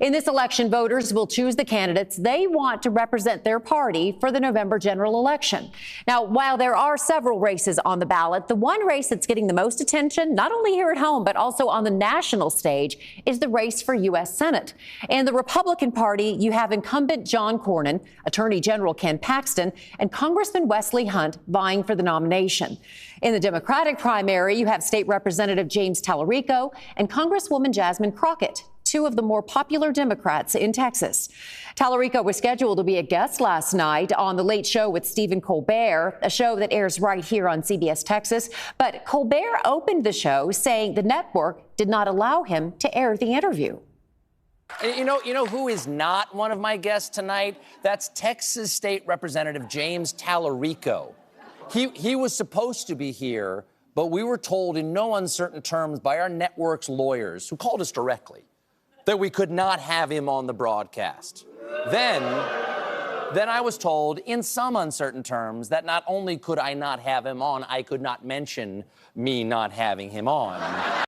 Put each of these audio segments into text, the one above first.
In this election, voters will choose the candidates they want to represent their party for the November general election. Now, while there are several races on the ballot, the one race that's getting the most attention, not only here at home, but also on the national stage, is the race for U.S. Senate. In the Republican Party, you have incumbent John Cornyn, Attorney General Ken Paxton, and Congressman Wesley Hunt vying for the nomination. In the Democratic primary, you have State Representative James Talarico and Congresswoman Jasmine Crockett, two of the more popular Democrats in Texas. Talarico was scheduled to be a guest last night on The Late Show with Stephen Colbert, a show that airs right here on CBS Texas. But Colbert opened the show saying the network did not allow him to air the interview. You know who is not one of my guests tonight? That's Texas State Representative James Talarico. He was supposed to be here, but we were told in no uncertain terms by our network's lawyers, who called us directly, that we could not have him on the broadcast. Then I was told in some uncertain terms that not only could I not have him on, I could not mention me not having him on.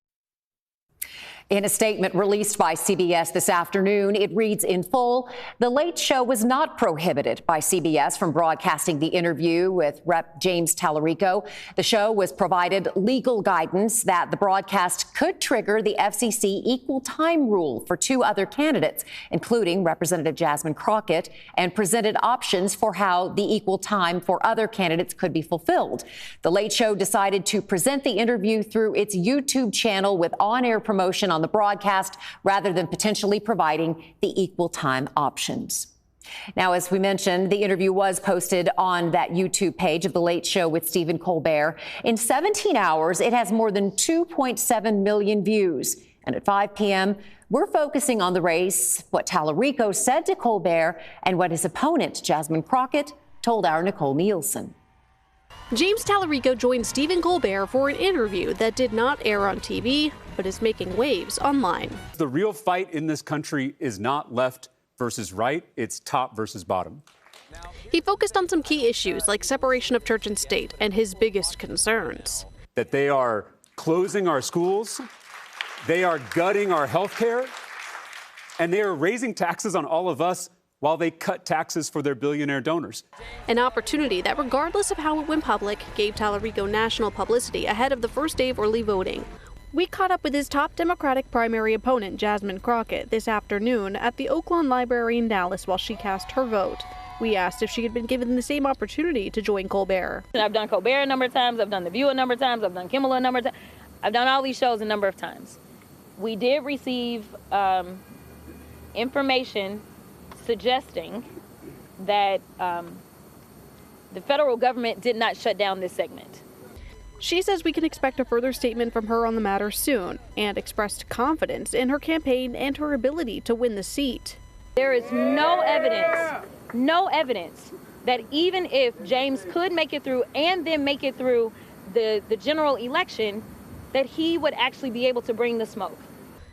In a statement released by CBS this afternoon, it reads in full, "The Late Show was not prohibited by CBS from broadcasting the interview with Rep. James Talarico. The show was provided legal guidance that the broadcast could trigger the FCC equal time rule for two other candidates, including Representative Jasmine Crockett, and presented options for how the equal time for other candidates could be fulfilled. The Late Show decided to present the interview through its YouTube channel with on-air promotion on the broadcast rather than potentially providing the equal time options." Now, as we mentioned, the interview was posted on that YouTube page of The Late Show with Stephen Colbert. In 17 hours, it has more than 2.7 million views. And at 5 p.m., we're focusing on the race, what Talarico said to Colbert, and what his opponent, Jasmine Crockett, told our Nicole Nielsen. James Talarico joined Stephen Colbert for an interview that did not air on TV, but is making waves online. The real fight in this country is not left versus right, it's top versus bottom. He focused on some key issues like separation of church and state and his biggest concerns. That they are closing our schools, they are gutting our health care, and they are raising taxes on all of us while they cut taxes for their billionaire donors. An opportunity that, regardless of how it went public, gave Talarico national publicity ahead of the first day of early voting. We caught up with his top Democratic primary opponent, Jasmine Crockett, this afternoon at the Oaklawn Library in Dallas while she cast her vote. We asked if she had been given the same opportunity to join Colbert. I've done Colbert a number of times, I've done The View a number of times, I've done Kimmel a number of times. I've done all these shows a number of times. We did receive information suggesting that the federal government did not shut down this segment. She says we can expect a further statement from her on the matter soon, and expressed confidence in her campaign and her ability to win the seat. There is no evidence that even if James could make it through and then make it through the general election, that he would actually be able to bring the smoke.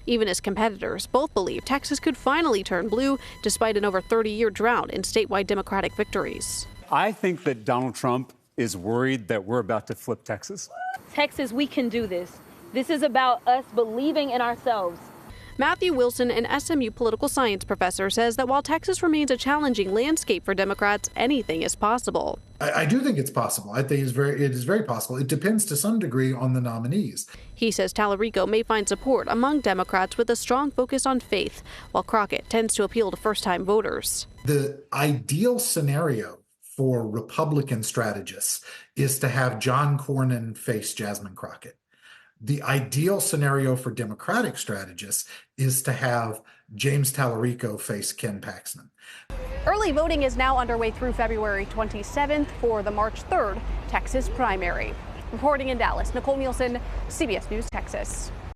Even his competitors both believe Texas could finally turn blue despite an over 30-year drought in statewide Democratic victories. I think that Donald Trump is worried that we're about to flip Texas. Texas, we can do this. This is about us believing in ourselves. Matthew Wilson, an SMU political science professor, says that while Texas remains a challenging landscape for Democrats, anything is possible. I do think it's possible. I think it is very possible. It depends to some degree on the nominees. He says Talarico may find support among Democrats with a strong focus on faith, while Crockett tends to appeal to first-time voters. The ideal scenario for Republican strategists is to have John Cornyn face Jasmine Crockett. The ideal scenario for Democratic strategists is to have James Talarico face Ken Paxton. Early voting is now underway through February 27th for the March 3rd Texas primary. Reporting in Dallas, Nicole Nielsen, CBS News, Texas.